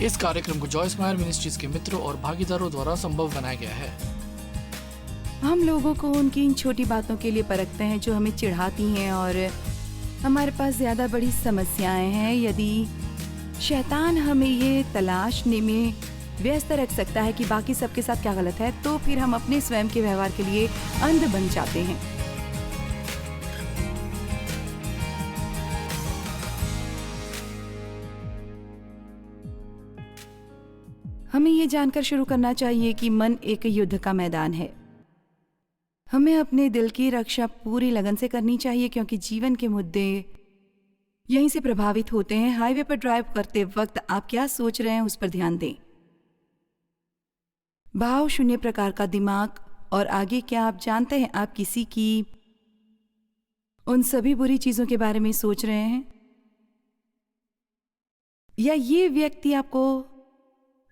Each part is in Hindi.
इस कार्यक्रम को जॉयस मायर मिनिस्ट्रीज के मित्रों और भागीदारों द्वारा संभव बनाया गया है। हम लोगों को उनकी इन छोटी बातों के लिए परखते हैं जो हमें चिढ़ाती हैं और हमारे पास ज़्यादा बड़ी समस्याएं हैं। यदि शैतान हमें ये तलाशने में व्यस्त रख सकता है कि बाकी सबके साथ क्या गलत है, तो फिर हम अपने स्वयं के व्यवहार के लिए अंध बन जाते हैं। हमें ये जानकर शुरू करना चाहिए कि मन एक युद्ध का मैदान है। हमें अपने दिल की रक्षा पूरी लगन से करनी चाहिए क्योंकि जीवन के मुद्दे यहीं से प्रभावित होते हैं। हाईवे पर ड्राइव करते वक्त आप क्या सोच रहे हैं उस पर ध्यान दें। भाव शून्य प्रकार का दिमाग। और आगे, क्या आप जानते हैं आप किसी की उन सभी बुरी चीजों के बारे में सोच रहे हैं, या ये व्यक्ति आपको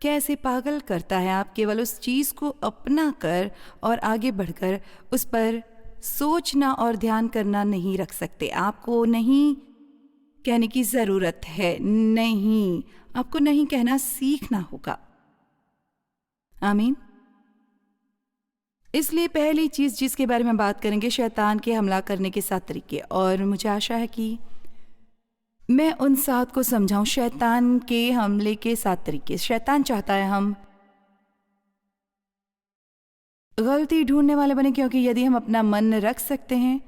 कैसे पागल करता है। आप केवल उस चीज को अपना कर और आगे बढ़कर उस पर सोचना और ध्यान करना नहीं रख सकते। आपको नहीं कहने की जरूरत है, नहीं, आपको नहीं कहना सीखना होगा। आमीन। इसलिए पहली चीज जिसके बारे में बात करेंगे, शैतान के हमला करने के 7 तरीके। और मुझे आशा है कि मैं उन 7 को समझाऊं। शैतान के हमले के 7 तरीके। शैतान चाहता है हम गलती ढूंढने वाले बने, क्योंकि यदि हम अपना मन रख सकते हैं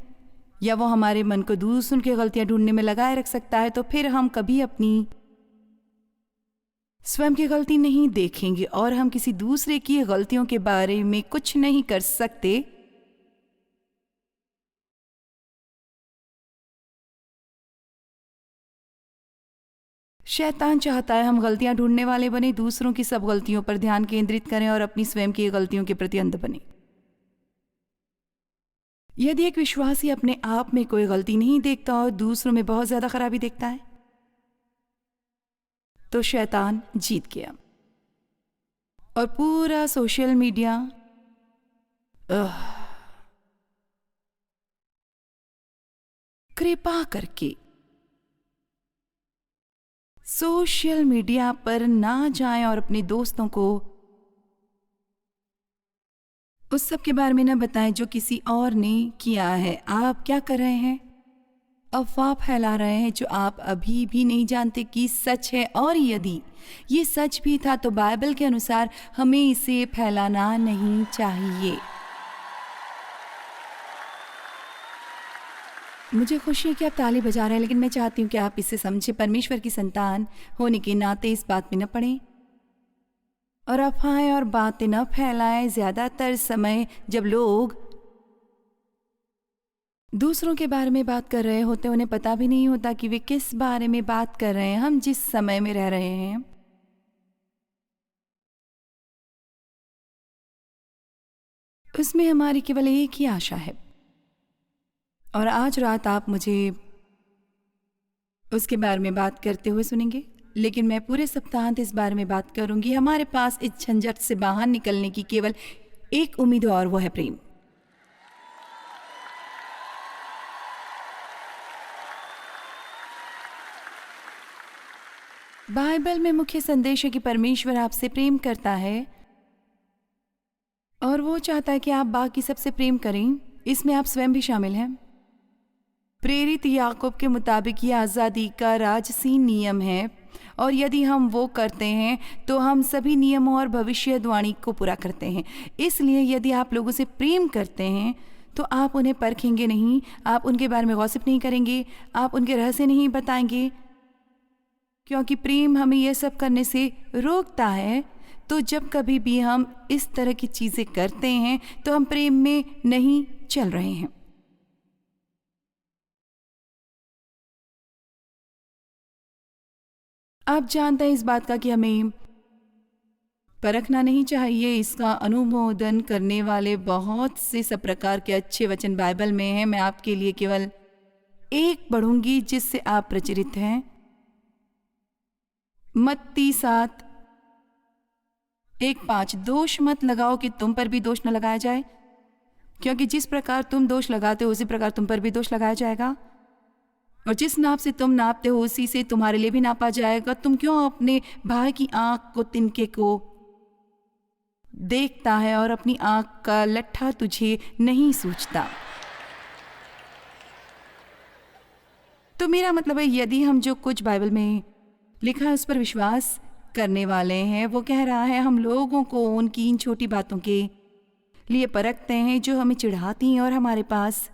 या वो हमारे मन को दूसरों की गलतियां ढूंढने में लगाए रख सकता है, तो फिर हम कभी अपनी स्वयं की गलती नहीं देखेंगे और हम किसी दूसरे की गलतियों के बारे में कुछ नहीं कर सकते। शैतान चाहता है हम गलतियां ढूंढने वाले बने, दूसरों की सब गलतियों पर ध्यान केंद्रित करें और अपनी स्वयं की गलतियों के प्रति अंध बने। यदि एक विश्वासी अपने आप में कोई गलती नहीं देखता और दूसरों में बहुत ज्यादा खराबी देखता है, तो शैतान जीत गया। और पूरा सोशल मीडिया कृपा करके सोशल मीडिया पर ना जाएं और अपने दोस्तों को उस सब के बारे में ना बताएं जो किसी और ने किया है। आप क्या कर रहे हैं? अफवाह फैला रहे हैं जो आप अभी भी नहीं जानते कि सच है। और यदि ये सच भी था तो बाइबल के अनुसार हमें इसे फैलाना नहीं चाहिए। मुझे खुशी है कि आप ताली बजा रहे हैं, लेकिन मैं चाहती हूँ कि आप इसे समझें। परमेश्वर की संतान होने के नाते इस बात में न पड़ें और अफवाहें और बातें न फैलाएं। ज्यादातर समय जब लोग दूसरों के बारे में बात कर रहे होते, उन्हें पता भी नहीं होता कि वे किस बारे में बात कर रहे हैं। हम जिस समय में रह रहे हैं, उसमें हमारी केवल एक ही आशा है, और आज रात आप मुझे उसके बारे में बात करते हुए सुनेंगे। लेकिन मैं पूरे सप्ताहांत इस बारे में बात करूंगी। हमारे पास इस झंझट से बाहर निकलने की केवल एक उम्मीद है, और वो है प्रेम। बाइबल में मुख्य संदेश है कि परमेश्वर आपसे प्रेम करता है और वो चाहता है कि आप बाकी सबसे प्रेम करें। इसमें आप स्वयं भी शामिल हैं। प्रेरित याकूब के मुताबिक ये आज़ादी का राजसी नियम है, और यदि हम वो करते हैं तो हम सभी नियमों और भविष्यवाणी को पूरा करते हैं। इसलिए यदि आप लोगों से प्रेम करते हैं तो आप उन्हें परखेंगे नहीं, आप उनके बारे में गॉसिप नहीं करेंगे, आप उनके रहस्य नहीं बताएंगे, क्योंकि प्रेम हमें यह सब करने से रोकता है। तो जब कभी भी हम इस तरह की चीज़ें करते हैं तो हम प्रेम में नहीं चल रहे हैं। आप जानते हैं इस बात का कि हमें परखना नहीं चाहिए। इसका अनुमोदन करने वाले बहुत से सब प्रकार के अच्छे वचन बाइबल में हैं। मैं आपके लिए केवल एक पढ़ूंगी जिससे आप प्रचलित हैं। मत्ती 7:1-5। दोष मत लगाओ कि तुम पर भी दोष न लगाया जाए, क्योंकि जिस प्रकार तुम दोष लगाते हो उसी प्रकार तुम पर भी दोष लगाया जाएगा। और जिस नाप से तुम नापते हो उसी से तुम्हारे लिए भी नापा जाएगा। तुम क्यों अपने भाई की आंख को, तिनके को देखता है और अपनी आंख का लट्ठा तुझे नहीं सूझता? तो मेरा मतलब है, यदि हम जो कुछ बाइबल में लिखा है उस पर विश्वास करने वाले हैं, वो कह रहा है हम लोगों को उनकी इन छोटी बातों के लिए परखते हैं जो हमें चिढ़ाती हैं और हमारे पास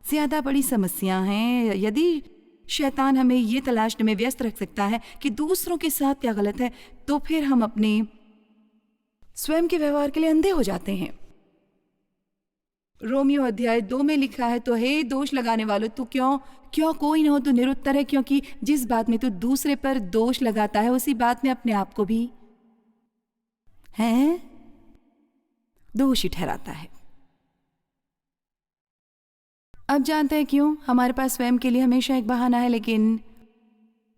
ज़्यादा बड़ी समस्या हैं। यदि शैतान हमें ये तलाशने में व्यस्त रख सकता है कि दूसरों के साथ क्या गलत है, तो फिर हम अपने स्वयं के व्यवहार के लिए अंधे हो जाते हैं। रोमियो अध्याय 2 में लिखा है, तो हे दोष लगाने वालों, तू क्यों कोई न हो तो निरुत्तर है, क्योंकि जिस बात में तू दूसरे पर दोष लगाता है उसी बात में अपने आप को भी है दोषी ठहराता है। अब जानते हैं क्यों? हमारे पास स्वयं के लिए हमेशा एक बहाना है, लेकिन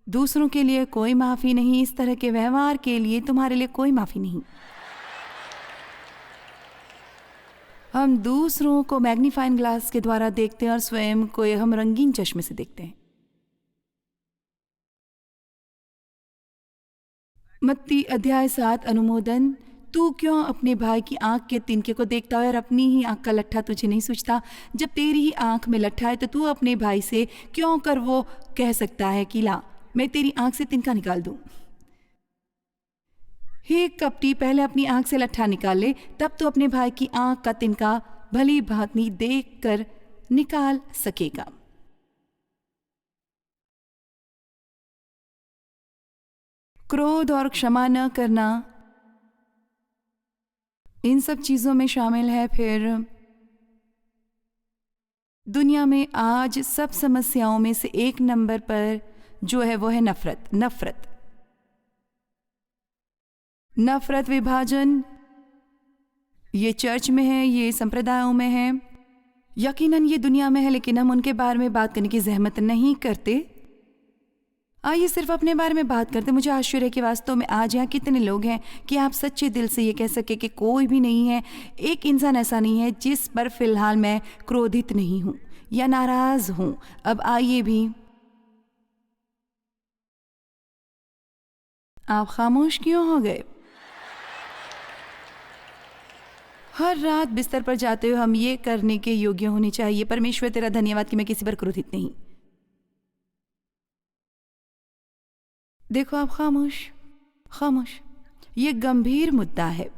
दूसरों के लिए कोई माफी नहीं। इस तरह के व्यवहार के लिए तुम्हारे लिए कोई माफी नहीं। हम दूसरों को मैग्नीफाइंग ग्लास के द्वारा देखते हैं और स्वयं को हम रंगीन चश्मे से देखते हैं। मत्ती अध्याय 7 अनुमोदन, तू क्यों अपने भाई की आंख के तिनके को देखता है और अपनी ही आंख का लट्ठा तुझे नहीं सूझता? जब तेरी ही आंख में लट्ठा है तो तू अपने भाई से क्यों कर वो कह सकता है कि ला मैं तेरी आंख से तिनका निकाल दूं? हे कपटी, पहले अपनी आंख से लट्ठा निकाल ले, तब तो अपने भाई की आंख का तिनका भली भांति देख कर निकाल सकेगा। क्रोध और क्षमा न करना इन सब चीजों में शामिल है। फिर दुनिया में आज सब समस्याओं में से एक नंबर पर जो है वो है नफरत, विभाजन। ये चर्च में है, ये संप्रदायों में है, यकीनन ये दुनिया में है, लेकिन हम उनके बारे में बात करने की जहमत नहीं करते। आइए सिर्फ अपने बारे में बात करते। मुझे आश्चर्य है कि वास्तव में आज यहाँ कितने लोग हैं कि आप सच्चे दिल से ये कह सके कि कोई भी नहीं है, एक इंसान ऐसा नहीं है जिस पर फिलहाल मैं क्रोधित नहीं हूँ या नाराज हूँ। अब आइए भी, आप खामोश क्यों हो गए? हर रात बिस्तर पर जाते हुए हम ये करने के योग्य होने चाहिए, परमेश्वर तेरा धन्यवाद कि मैं किसी पर क्रोधित नहीं। देखो आप खामोश, ये गंभीर मुद्दा है।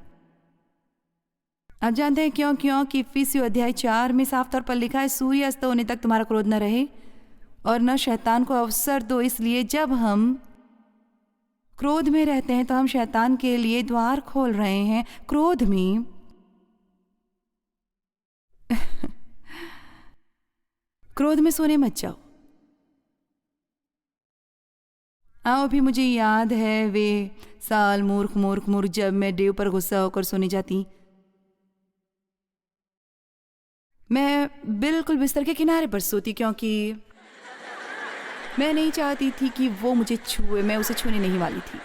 आप जानते हैं क्यों कि इफिसियों अध्याय 4 में साफ तौर पर लिखा है, सूर्य अस्त होने तक तुम्हारा क्रोध न रहे और न शैतान को अवसर दो। इसलिए जब हम क्रोध में रहते हैं तो हम शैतान के लिए द्वार खोल रहे हैं। क्रोध में क्रोध में सोने मत जाओ। अभी मुझे याद है वे साल मूर्ख जब मैं डेव पर गुस्सा होकर सोने जाती। मैं बिल्कुल बिस्तर के किनारे पर सोती, क्योंकि मैं नहीं चाहती थी कि वो मुझे छुए, मैं उसे छूने नहीं वाली थी।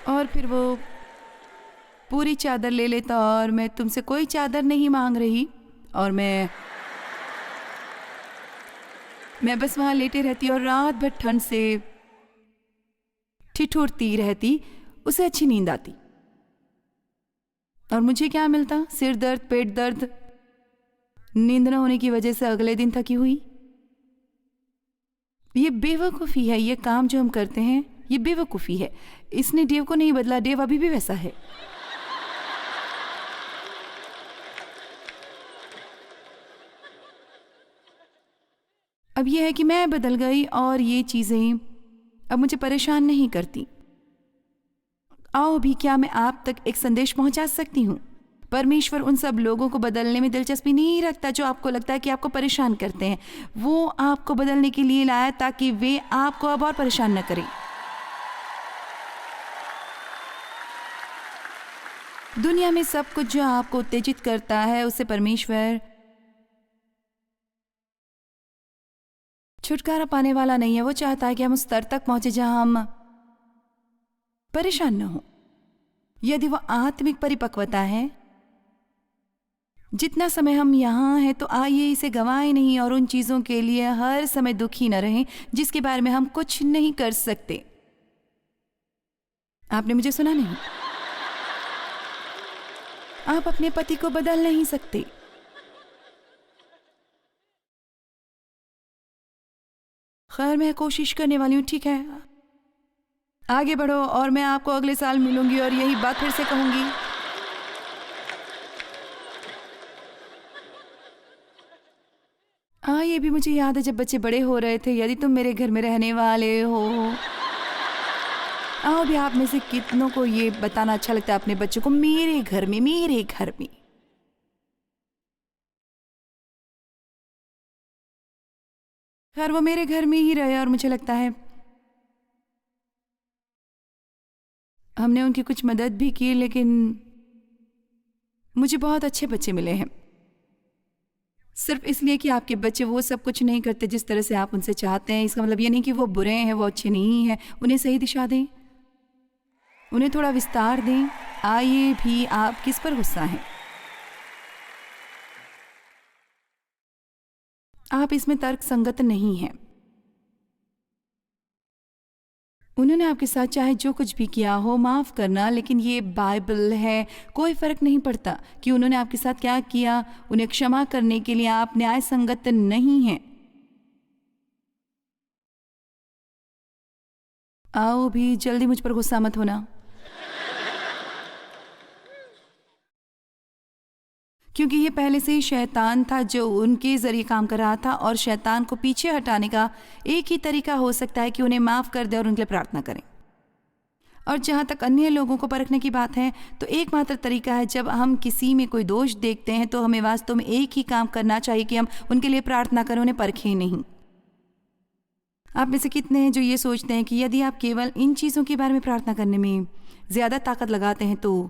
और फिर वो पूरी चादर ले लेता और मैं तुमसे कोई चादर नहीं मांग रही, और मैं बस वहाँ लेटे रहती और रात भर ठंड से ठिठुरती रहती। उसे अच्छी नींद आती और मुझे क्या मिलता? सिर दर्द, पेट दर्द, नींद न होने की वजह से अगले दिन थकी हुई। ये बेवकूफ़ी है, ये काम जो हम करते हैं ये बेवकूफ़ी है। इसने डेव को नहीं बदला, डेव अभी भी वैसा है। अब यह है कि मैं बदल गई और ये चीज़ें अब मुझे परेशान नहीं करती। आओ भी, क्या मैं आप तक एक संदेश पहुंचा सकती हूँ? परमेश्वर उन सब लोगों को बदलने में दिलचस्पी नहीं रखता जो आपको लगता है कि आपको परेशान करते हैं। वो आपको बदलने के लिए लाया ताकि वे आपको अब और परेशान न करें। दुनिया में सब कुछ जो आपको उत्तेजित करता है उससे परमेश्वर छुटकारा पाने वाला नहीं है। वो चाहता है कि हम उस स्तर तक पहुंचे जहां हम परेशान न हो। यदि वो आत्मिक परिपक्वता है, जितना समय हम यहाँ हैं तो आइए इसे गंवाएं नहीं और उन चीज़ों के लिए हर समय दुखी न रहें जिसके बारे में हम कुछ नहीं कर सकते। आपने मुझे सुना नहीं? आप अपने पति को बदल नहीं सकते। खैर, मैं कोशिश करने वाली हूँ, ठीक है? आगे बढ़ो और मैं आपको अगले साल मिलूंगी और यही बात फिर से कहूंगी। हाँ, ये भी मुझे याद है जब बच्चे बड़े हो रहे थे, यदि तुम मेरे घर में रहने वाले हो। आओ भी, आप में से कितनों को ये बताना अच्छा लगता है अपने बच्चों को, मेरे घर में, मेरे घर में। खैर, वो मेरे घर में ही रहे और मुझे लगता है हमने उनकी कुछ मदद भी की, लेकिन मुझे बहुत अच्छे बच्चे मिले हैं। सिर्फ इसलिए कि आपके बच्चे वो सब कुछ नहीं करते जिस तरह से आप उनसे चाहते हैं, इसका मतलब ये नहीं कि वो बुरे हैं, वो अच्छे नहीं हैं। उन्हें सही दिशा दें, उन्हें थोड़ा विस्तार दें। आइए भी, आप किस पर गुस्सा हैं? आप इसमें तर्क संगत नहीं हैं। उन्होंने आपके साथ चाहे जो कुछ भी किया हो, माफ़ करना, लेकिन ये बाइबल है, कोई फ़र्क नहीं पड़ता कि उन्होंने आपके साथ क्या किया। उन्हें क्षमा करने के लिए आप न्याय संगत नहीं हैं। आओ भी, जल्दी मुझ पर गुस्सा मत होना, क्योंकि ये पहले से ही शैतान था जो उनके ज़रिए काम कर रहा था, और शैतान को पीछे हटाने का एक ही तरीका हो सकता है कि उन्हें माफ़ कर दे और उनके लिए प्रार्थना करें। और जहाँ तक अन्य लोगों को परखने की बात है, तो एकमात्र तरीका है, जब हम किसी में कोई दोष देखते हैं तो हमें वास्तव में एक ही काम करना चाहिए कि हम उनके लिए प्रार्थना करें, उन्हें परखें नहीं। आप में से कितने हैं जो ये सोचते हैं कि यदि आप केवल इन चीज़ों के बारे में प्रार्थना करने में ज़्यादा ताकत लगाते हैं तो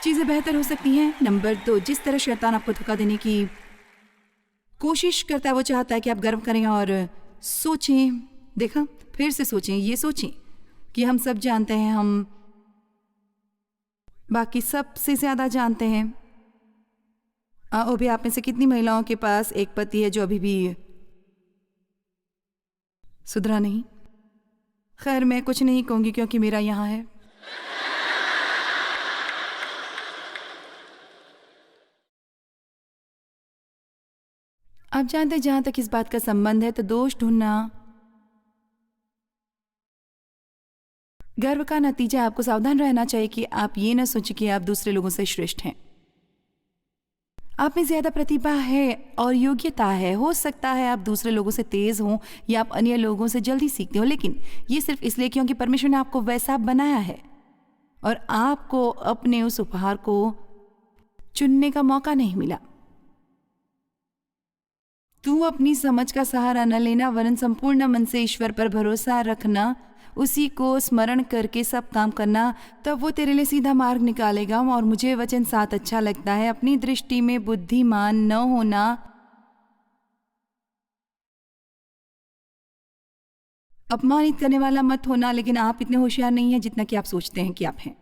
चीज़ें बेहतर हो सकती हैं? नंबर 2, जिस तरह शैतान आपको धोखा देने की कोशिश करता है, वो चाहता है कि आप गर्व करें और सोचें, देखा, फिर से सोचें, ये सोचें कि हम सब जानते हैं, हम बाकी सबसे ज़्यादा जानते हैं। और भी, आप में से कितनी महिलाओं के पास एक पति है जो अभी भी सुधरा नहीं? खैर, मैं कुछ नहीं कहूँगी क्योंकि मेरा यहाँ है। आप जानते हैं, जहाँ तक इस बात का संबंध है, तो दोष ढूंढना गर्व का नतीजा। आपको सावधान रहना चाहिए कि आप ये न सोचें कि आप दूसरे लोगों से श्रेष्ठ हैं। आप में ज़्यादा प्रतिभा है और योग्यता है, हो सकता है आप दूसरे लोगों से तेज़ हों या आप अन्य लोगों से जल्दी सीखते हो, लेकिन ये सिर्फ इसलिए क्योंकि परमेश्वर ने आपको वैसा बनाया है और आपको अपने उस उपहार को चुनने का मौका नहीं मिला। तू अपनी समझ का सहारा न लेना, वरन संपूर्ण मन से ईश्वर पर भरोसा रखना, उसी को स्मरण करके सब काम करना, तब वो तेरे लिए सीधा मार्ग निकालेगा। और मुझे वचन 7 अच्छा लगता है, अपनी दृष्टि में बुद्धिमान न होना, अपमानित करने वाला मत होना, लेकिन आप इतने होशियार नहीं हैं जितना कि आप सोचते हैं कि आप हैं।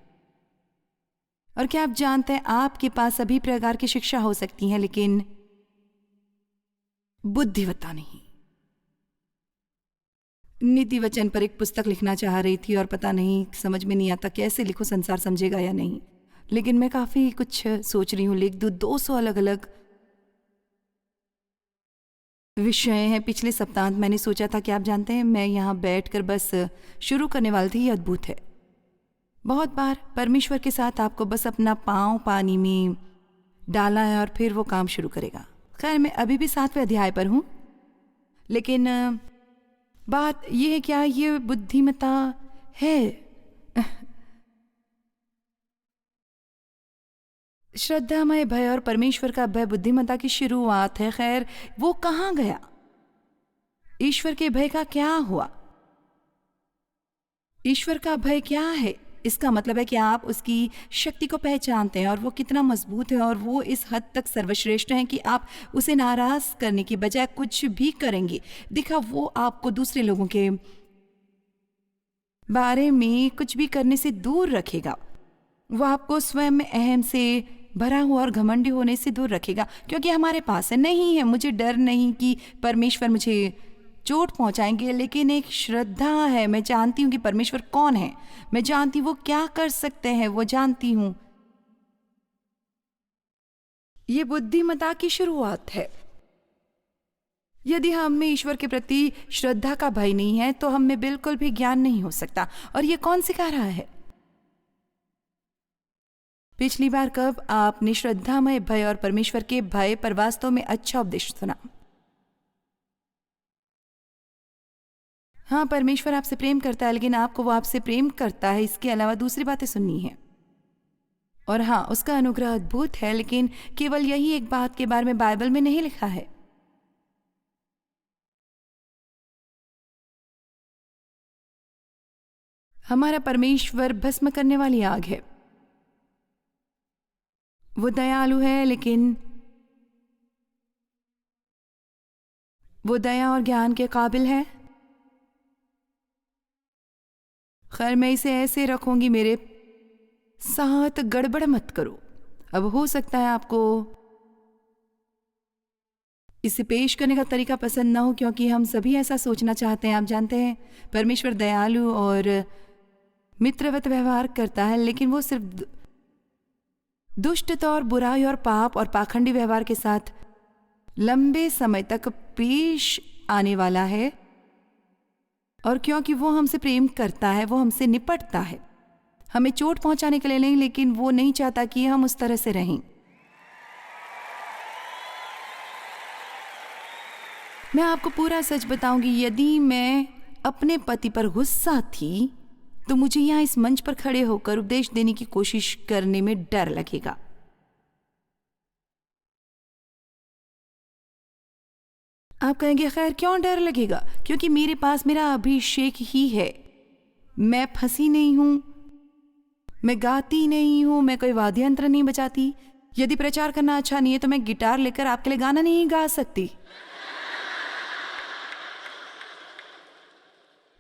और क्या आप जानते हैं, आपके पास सभी प्रकार की शिक्षा हो सकती है, लेकिन बुद्धिवत्ता नहीं। नीति वचन पर एक पुस्तक लिखना चाह रही थी और पता नहीं, समझ में नहीं आता कैसे लिखूं, संसार समझेगा या नहीं, लेकिन मैं काफ़ी कुछ सोच रही हूँ, लिख दूँ। 200 अलग अलग विषय हैं। पिछले सप्ताह मैंने सोचा था कि आप जानते हैं, मैं यहाँ बैठकर बस शुरू करने वाली थी। ये अद्भुत है। बहुत बार परमेश्वर के साथ आपको बस अपना पाँव पानी में डालना है और फिर वो काम शुरू करेगा। खैर, मैं अभी भी 7वें अध्याय पर हूँ, लेकिन बात यह है, क्या ये बुद्धिमत्ता है? श्रद्धामय भय और परमेश्वर का भय बुद्धिमत्ता की शुरुआत है। खैर, वो कहाँ गया? ईश्वर के भय का क्या हुआ? ईश्वर का भय क्या है? इसका मतलब है कि आप उसकी शक्ति को पहचानते हैं और वो कितना मजबूत है, और वो इस हद तक सर्वश्रेष्ठ हैं कि आप उसे नाराज करने की बजाय कुछ भी करेंगे। देखा, वो आपको दूसरे लोगों के बारे में कुछ भी करने से दूर रखेगा। वो आपको स्वयं में अहम से भरा हुआ और घमंडी होने से दूर रखेगा, क्योंकि हमारे पास है नहीं है। मुझे डर नहीं कि परमेश्वर मुझे चोट पहुंचाएंगे, लेकिन एक श्रद्धा है। मैं जानती हूँ कि परमेश्वर कौन है, मैं जानती हूँ वो क्या कर सकते हैं, वो जानती हूँ। ये बुद्धिमता की शुरुआत है। यदि हम में ईश्वर के प्रति श्रद्धा का भय नहीं है तो हम में बिल्कुल भी ज्ञान नहीं हो सकता। और ये कौन सिखा रहा है? पिछली बार कब आपने श्रद्धामय भय और परमेश्वर के भय पर वास्तव में अच्छा उपदेश सुना? हाँ, परमेश्वर आपसे प्रेम करता है, लेकिन आपको वो आपसे प्रेम करता है, इसके अलावा दूसरी बातें सुननी है। और हाँ, उसका अनुग्रह अद्भुत है, लेकिन केवल यही एक बात के बारे में बाइबल में नहीं लिखा है। हमारा परमेश्वर भस्म करने वाली आग है। वो दयालु है, लेकिन वो दया और ज्ञान के काबिल है। खैर, मैं इसे ऐसे रखूंगी, मेरे साथ गड़बड़ मत करो। अब हो सकता है आपको इसे पेश करने का तरीका पसंद ना हो, क्योंकि हम सभी ऐसा सोचना चाहते हैं। आप जानते हैं, परमेश्वर दयालु और मित्रवत व्यवहार करता है, लेकिन वो सिर्फ दुष्टता और बुराई और पाप और पाखंडी व्यवहार के साथ लंबे समय तक पेश आने वाला है। और क्योंकि वो हमसे प्रेम करता है, वो हमसे निपटता है, हमें चोट पहुंचाने के लिए नहीं, लेकिन वो नहीं चाहता कि हम उस तरह से रहें। मैं आपको पूरा सच बताऊंगी, यदि मैं अपने पति पर गुस्सा थी तो मुझे यहाँ इस मंच पर खड़े होकर उपदेश देने की कोशिश करने में डर लगेगा। आप कहेंगे, खैर क्यों डर लगेगा? क्योंकि मेरे पास मेरा अभिषेक ही है। मैं फंसी नहीं हूं, मैं गाती नहीं हूं, मैं कोई वाद्य यंत्र नहीं बजाती। यदि प्रचार करना अच्छा नहीं है तो मैं गिटार लेकर आपके लिए गाना नहीं गा सकती।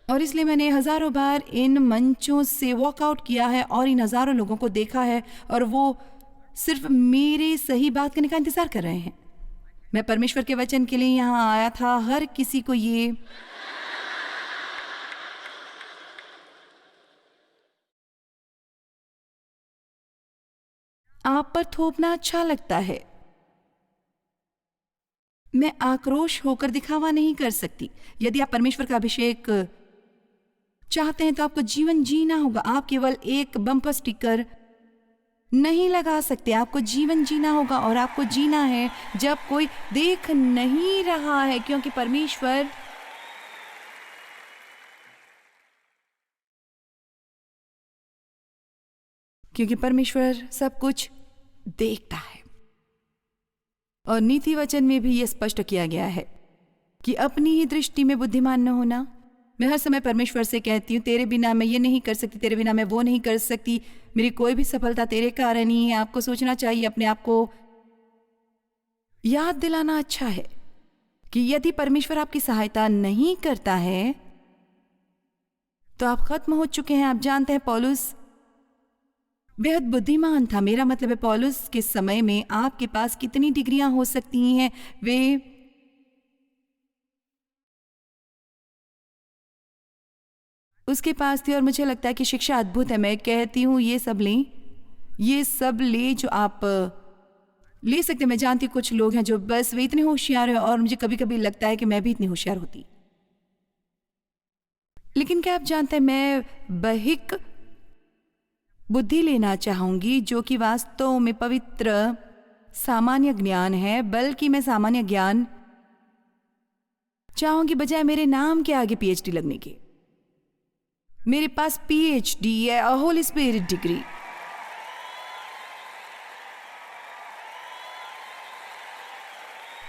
और इसलिए मैंने हजारों बार इन मंचों से वॉकआउट किया है और इन हजारों लोगों को देखा है, और वो सिर्फ मेरे सही बात करने का इंतजार कर रहे हैं। मैं परमेश्वर के वचन के लिए यहाँ आया था। हर किसी को ये आप पर थोपना अच्छा लगता है। मैं आक्रोश होकर दिखावा नहीं कर सकती। यदि आप परमेश्वर का अभिषेक चाहते हैं तो आपको जीवन जीना होगा। आप केवल एक बम्पर स्टिकर नहीं लगा सकते, आपको जीवन जीना होगा। और आपको जीना है जब कोई देख नहीं रहा है, क्योंकि परमेश्वर सब कुछ देखता है। और नीति वचन में भी यह स्पष्ट किया गया है कि अपनी ही दृष्टि में बुद्धिमान न होना। मैं हर समय परमेश्वर से कहती हूँ, तेरे बिना मैं ये नहीं कर सकती, तेरे बिना मैं वो नहीं कर सकती, मेरी कोई भी सफलता तेरे कारण ही है। आपको सोचना चाहिए, अपने आप को याद दिलाना अच्छा है कि यदि परमेश्वर आपकी सहायता नहीं करता है तो आप खत्म हो चुके हैं। आप जानते हैं, पौलुस बेहद बुद्धिमान था। मेरा मतलब है, पौलुस के समय में आपके पास कितनी डिग्रियां हो सकती हैं, वे उसके पास थी। और मुझे लगता है कि शिक्षा अद्भुत है। मैं कहती हूँ, ये सब लें, ये सब ले जो आप ले सकते। मैं जानती हूँ कुछ लोग हैं जो बस वे इतने होशियार हैं, और मुझे कभी कभी लगता है कि मैं भी इतनी होशियार होती। लेकिन क्या आप जानते हैं, मैं बहिक बुद्धि लेना चाहूंगी, जो कि वास्तव में पवित्र सामान्य ज्ञान है। बल्कि मैं सामान्य ज्ञान चाहूंगी बजाय मेरे नाम के आगे पीएचडी लगने के। मेरे पास पीएचडी है, होली स्पिरिट डिग्री।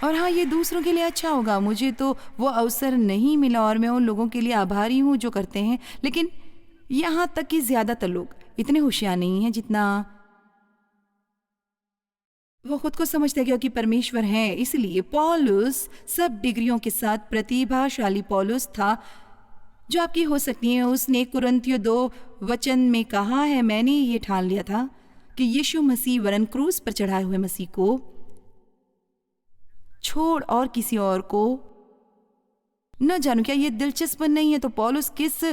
और हाँ, ये दूसरों के लिए अच्छा होगा। मुझे तो वो अवसर नहीं मिला, और मैं उन लोगों के लिए आभारी हूं जो करते हैं। लेकिन यहां तक कि ज्यादातर लोग इतने होशियार नहीं हैं जितना वो खुद को समझते हैं, क्योंकि परमेश्वर है। इसलिए पौलुस सब डिग्रियों के साथ प्रतिभाशाली पौलुस था, जो आपकी हो सकती हैं। उसने कुरिन्थियों 2 वचन में कहा है, मैंने ये ठान लिया था कि यीशु मसीह वरन क्रूस पर चढ़ाए हुए मसीह को छोड़ और किसी और को न जानूं। क्या ये दिलचस्प नहीं है? तो पौलुस किस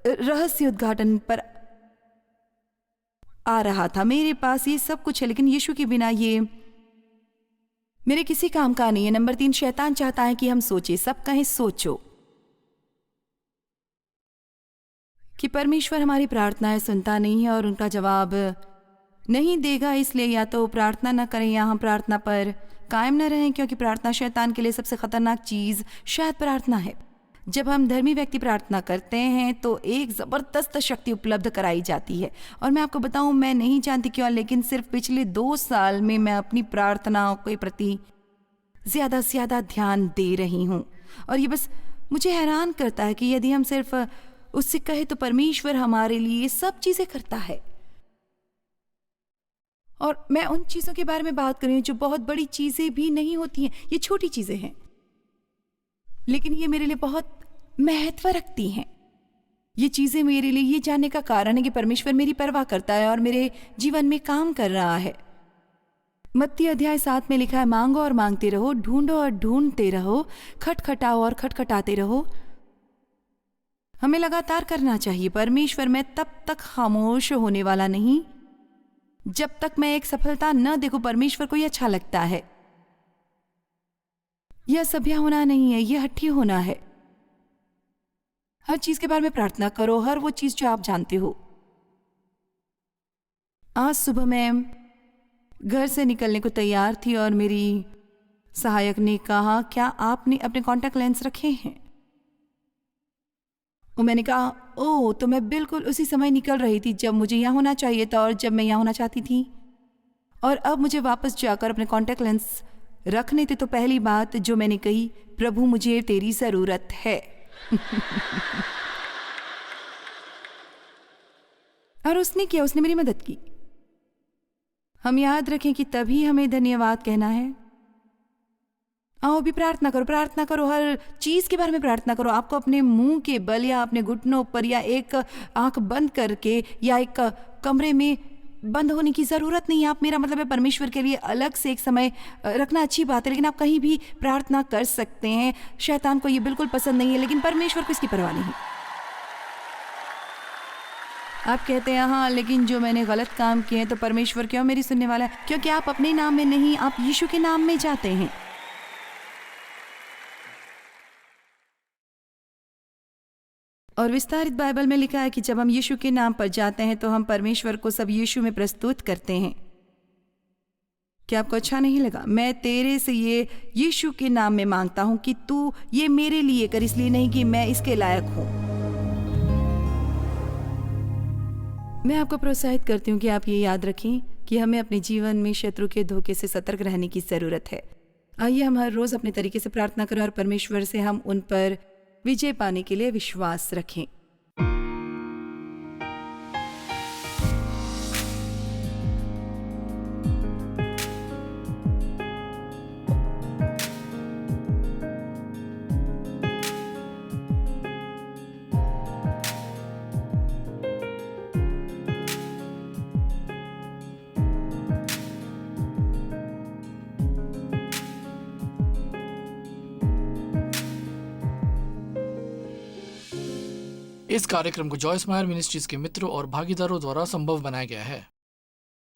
रहस्य उद्घाटन पर आ रहा था? मेरे पास ये सब कुछ है, लेकिन यीशु के बिना ये मेरे किसी काम का नहीं है। नंबर 3, शैतान चाहता है कि हम सोचे, सब कहें सोचो कि परमेश्वर हमारी प्रार्थनाएं सुनता नहीं है और उनका जवाब नहीं देगा, इसलिए या तो प्रार्थना न करें या हम प्रार्थना पर कायम न रहें, क्योंकि प्रार्थना शैतान के लिए सबसे खतरनाक चीज शायद प्रार्थना है। जब हम धर्मी व्यक्ति प्रार्थना करते हैं तो एक ज़बरदस्त शक्ति उपलब्ध कराई जाती है। और मैं आपको बताऊं, मैं नहीं जानती क्यों, लेकिन सिर्फ पिछले 2 साल में मैं अपनी प्रार्थनाओं के प्रति ज़्यादा से ज़्यादा ध्यान दे रही हूं। और ये बस मुझे हैरान करता है कि यदि हम सिर्फ उससे कहे तो परमेश्वर हमारे लिए सब चीज़ें करता है। और मैं उन चीज़ों के बारे में बात कर रही हूँ जो बहुत बड़ी चीज़ें भी नहीं होती हैं, ये छोटी चीज़ें हैं, लेकिन ये मेरे लिए बहुत महत्व रखती हैं। ये चीज़ें मेरे लिए ये जानने का कारण है कि परमेश्वर मेरी परवाह करता है और मेरे जीवन में काम कर रहा है। मत्ती अध्याय 7 में लिखा है, मांगो और मांगते रहो, ढूंढो और ढूंढते रहो, खटखटाओ और खटखटाते रहो। हमें लगातार करना चाहिए। परमेश्वर, मैं तब तक खामोश होने वाला नहीं जब तक मैं एक सफलता न देखूं। परमेश्वर को यह अच्छा लगता है। यह सभ्य होना नहीं है, यह हठी होना है। हर चीज के बारे में प्रार्थना करो, हर वो चीज जो आप जानते हो। आज सुबह मैं घर से निकलने को तैयार थी और मेरी सहायक ने कहा, क्या आपने अपने कॉन्टैक्ट लेंस रखे हैं? और मैंने कहा, ओह, तो मैं बिल्कुल उसी समय निकल रही थी जब मुझे यहाँ होना चाहिए था और जब मैं यहाँ होना चाहती थी। और अब मुझे वापस जाकर अपने कॉन्टैक्ट लेंस रखने थे। तो पहली बात जो मैंने कही, प्रभु मुझे तेरी ज़रूरत है। और उसने किया, उसने मेरी मदद की। हम याद रखें कि तभी हमें धन्यवाद कहना है। आओ भी प्रार्थना करो, हर चीज के बारे में प्रार्थना करो। आपको अपने मुंह के बल या अपने घुटनों पर या एक आंख बंद करके या एक कमरे में बंद होने की जरूरत नहीं है। आप, मेरा मतलब है, परमेश्वर के लिए अलग से एक समय रखना अच्छी बात है, लेकिन आप कहीं भी प्रार्थना कर सकते हैं। शैतान को ये बिल्कुल पसंद नहीं है, लेकिन परमेश्वर को इसकी परवाह नहीं। आप कहते हैं, हाँ, लेकिन जो मैंने गलत काम किए हैं तो परमेश्वर क्यों मेरी सुनने वाला है? क्योंकि आप अपने नाम में नहीं, आप यीशु के नाम में जाते हैं। और विस्तारित बाइबल में लिखा है कि जब हम यीशु के नाम पर जाते हैं तो हम परमेश्वर को सब यीशु में प्रस्तुत करते हैं। क्या आपको अच्छा नहीं लगा? मैं तेरे से ये यीशु के नाम में मांगता हूं कि तू ये मेरे लिए कर, इसलिए नहीं कि मैं इसके लायक हूं। मैं आपको प्रोत्साहित करती हूँ कि आप ये याद रखें कि हमें अपने जीवन में शत्रु के धोखे से सतर्क रहने की ज़रूरत है। आइए हम हर रोज़ अपने तरीके से प्रार्थना करें और परमेश्वर से हम उन पर विजय पाने के लिए विश्वास रखें। इस कार्यक्रम को जॉयस मायर मिनिस्ट्रीज के मित्रों और भागीदारों द्वारा संभव बनाया गया है।